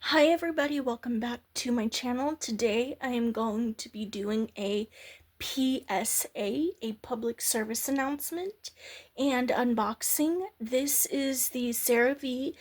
Hi everybody, welcome back to my channel. Today I am going to be doing a PSA, a public service announcement, and unboxing. This is the CeraVe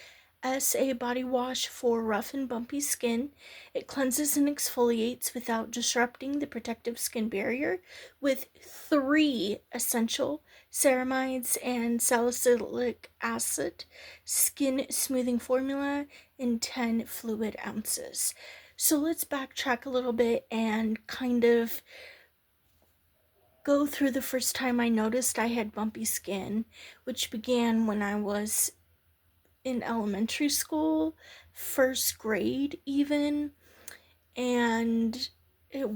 SA body wash for rough and bumpy skin. It cleanses and exfoliates without disrupting the protective skin barrier with 3 essential ceramides and salicylic acid skin smoothing formula in 10 fluid ounces. So let's backtrack a little bit and kind of go through the first time I noticed I had bumpy skin, which began when I was in elementary school, first grade even, and it,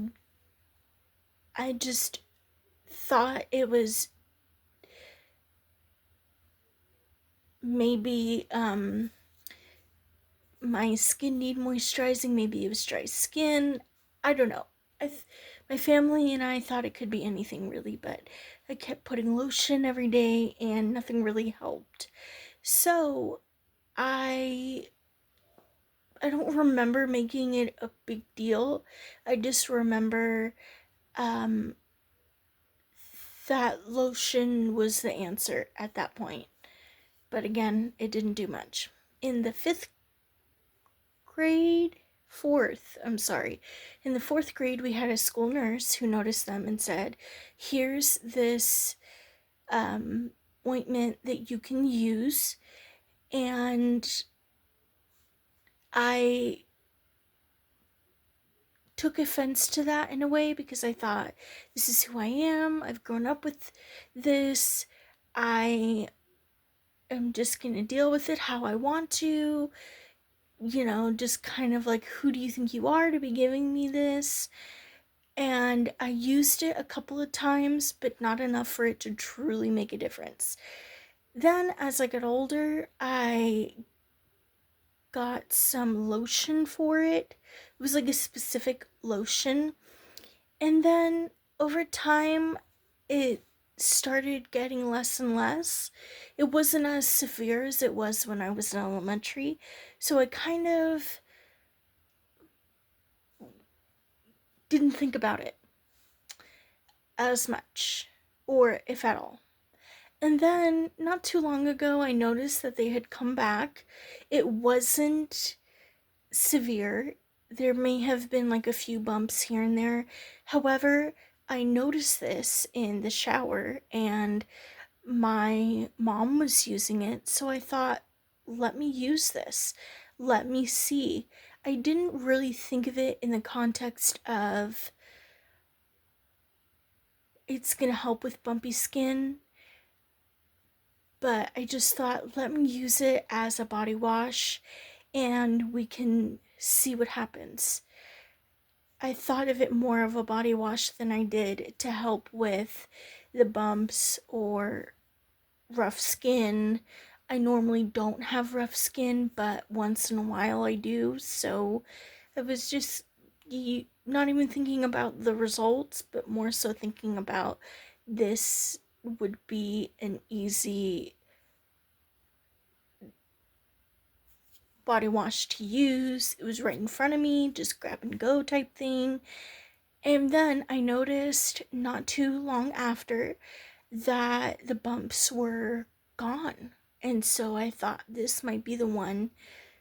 I just thought it was maybe my skin need moisturizing, maybe it was dry skin. I don't know. My family and I thought it could be anything really, but I kept putting lotion every day and nothing really helped. So I I don't remember making it a big deal. I just remember um, that lotion was the answer at that point. But again, it didn't do much. In the I'm sorry. In the fourth grade, we had a school nurse who noticed them and said, here's this um, ointment that you can use. And I took offense to that in a way because I thought, this is who I am. I've grown up with this. I am just going to deal with it how I want to. Just kind of like, who do you think you are to be giving me this? And I used it a couple of times, but not enough for it to truly make a difference. Then, as I got older, I got some lotion for it. It was like a specific lotion. And then over time, it started getting less and less. It wasn't as severe as it was when I was in elementary. So I kind of didn't think about it as much, or if at all. And then, not too long ago, I noticed that they had come back. It wasn't severe. There may have been like a few bumps here and there. However, I noticed this in the shower and my mom was using it, so I thought, let me use this. Let me see. I didn't really think of it in the context of it's gonna help with bumpy skin, but I just thought, let me use it as a body wash and we can see what happens. I thought of it more of a body wash than I did to help with the bumps or rough skin. I normally don't have rough skin, but once in a while I do, so I was just not even thinking about the results, but more so thinking about this would be an easy body wash to use. It was right in front of me, just grab and go type thing. And then I noticed not too long after that the bumps were gone. And so I thought this might be the one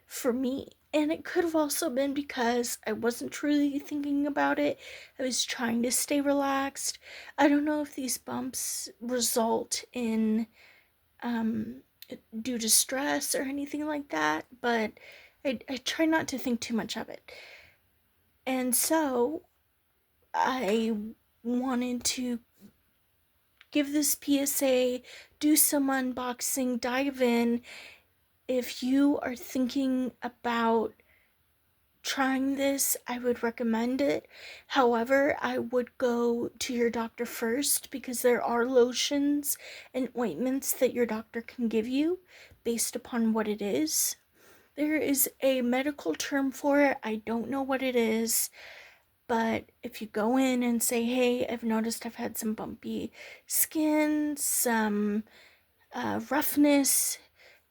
for me. And it could have also been because I wasn't truly thinking about it. I was trying to stay relaxed. I don't know if these bumps result in due to stress or anything like that, but I try not to think too much of it. And so I wanted to give this PSA, do some unboxing, dive in. If you are thinking about trying this, I would recommend it. However, I would go to your doctor first because there are lotions and ointments that your doctor can give you based upon what it is. There is a medical term for it. I don't know what it is, but if you go in and say, hey, I've noticed I've had some bumpy skin, some roughness,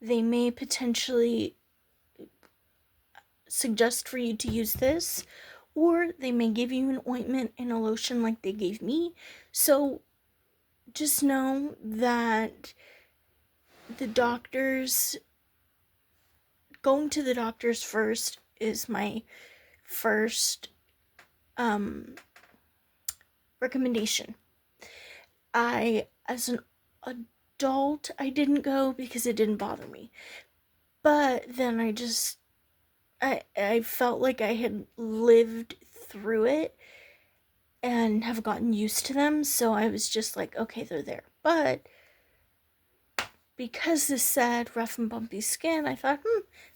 they may potentially suggest for you to use this, or they may give you an ointment and a lotion like they gave me. So just know that the doctors, going to the doctors first is my first recommendation. As an adult, I didn't go because it didn't bother me. But then I felt like I had lived through it and have gotten used to them, so I was just like, okay, they're there. But because this said rough and bumpy skin, I thought,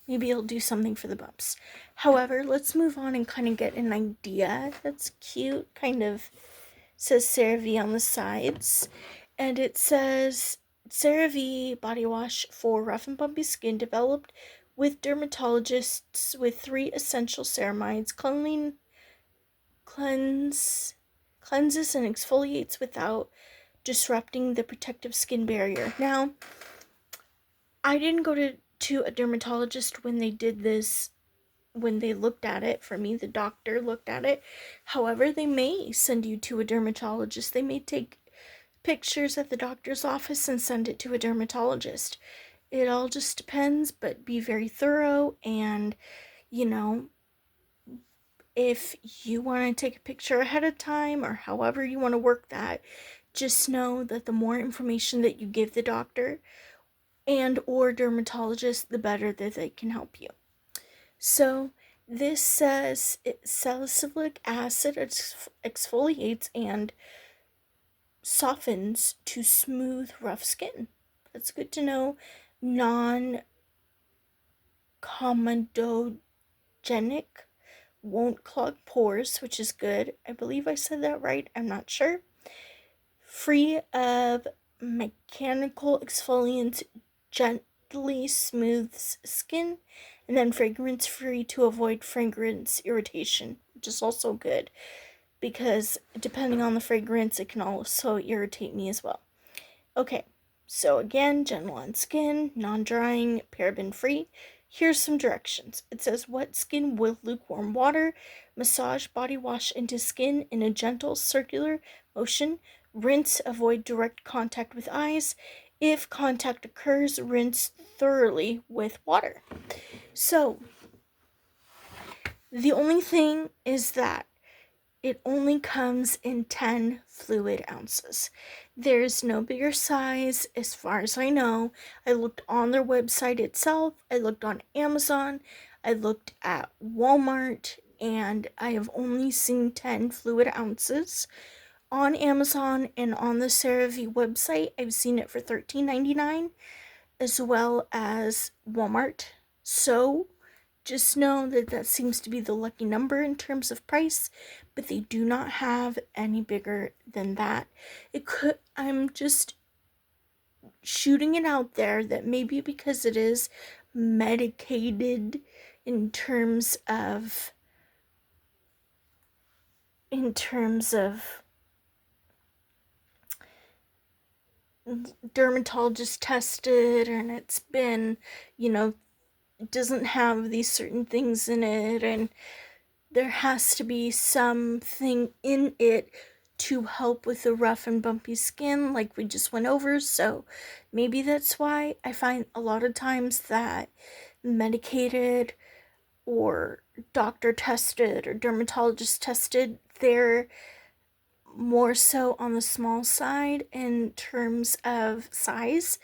maybe it'll do something for the bumps. However, let's move on and kind of get an idea. That's cute. Kind of says CeraVe on the sides. And it says CeraVe body wash for rough and bumpy skin, developed with dermatologists with 3 essential ceramides, cleanses and exfoliates without disrupting the protective skin barrier. Now, I didn't go to a dermatologist when they did this, when they looked at it for me. The doctor looked at it. However, they may send you to a dermatologist. They may take pictures at the doctor's office and send it to a dermatologist. It all just depends, but be very thorough. And, if you want to take a picture ahead of time or however you want to work that, just know that the more information that you give the doctor and or dermatologist, the better that they can help you. So this says salicylic acid exfoliates and softens to smooth rough skin. That's good to know. Non-comedogenic, won't clog pores, which is good. I believe I said that right. I'm not sure. Free of mechanical exfoliants, gently smooths skin, and then fragrance free to avoid fragrance irritation, which is also good because depending on the fragrance, it can also irritate me as well. Okay, so again, gentle on skin, non-drying, paraben-free. Here's some directions. It says wet skin with lukewarm water. Massage body wash into skin in a gentle circular motion. Rinse, avoid direct contact with eyes. If contact occurs, rinse thoroughly with water. So, the only thing is that it only comes in 10 fluid ounces. There's no bigger size as far as I know. I looked on their website itself, I looked on Amazon, I looked at Walmart, and I have only seen 10 fluid ounces. On Amazon and on the CeraVe website, I've seen it for $13.99 as well as Walmart. So just know that that seems to be the lucky number in terms of price, but they do not have any bigger than that. I'm just shooting it out there that maybe because it is medicated in terms of dermatologist tested, and it's been, it doesn't have these certain things in it, and there has to be something in it to help with the rough and bumpy skin like we just went over. So maybe that's why I find a lot of times that medicated or doctor tested or dermatologist tested, they're more so on the small side in terms of size.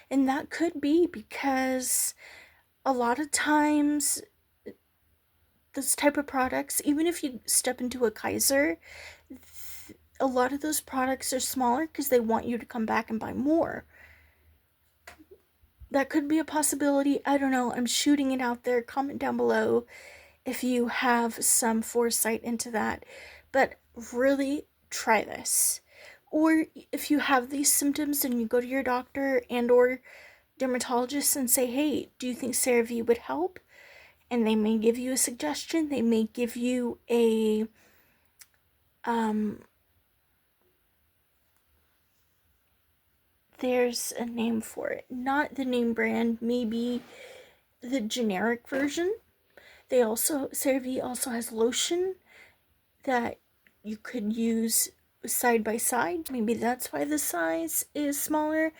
And that could be because a lot of times those type of products, even if you step into a Kaiser, a lot of those products are smaller because they want you to come back and buy more. That could be a possibility. I don't know. I'm shooting it out there. Comment down below if you have some foresight into that. But really try this. Or if you have these symptoms and you go to your doctor and or dermatologist and say, hey, do you think CeraVe would help? And they may give you a suggestion. They may give you a there's a name for it, not the name brand, maybe the generic version. CeraVe also has lotion that you could use side by side. Maybe that's why the size is smaller.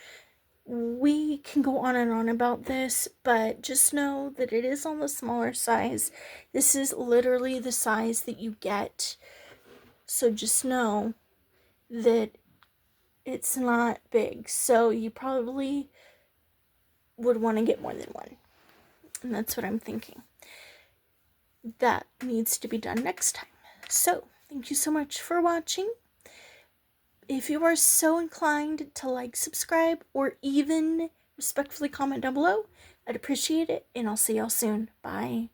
We can go on and on about this, but just know that it is on the smaller size. This is literally the size that you get. So just know that it's not big. So you probably would want to get more than one. And that's what I'm thinking. That needs to be done next time. So thank you so much for watching. If you are so inclined to like, subscribe, or even respectfully comment down below, I'd appreciate it, and I'll see y'all soon. Bye.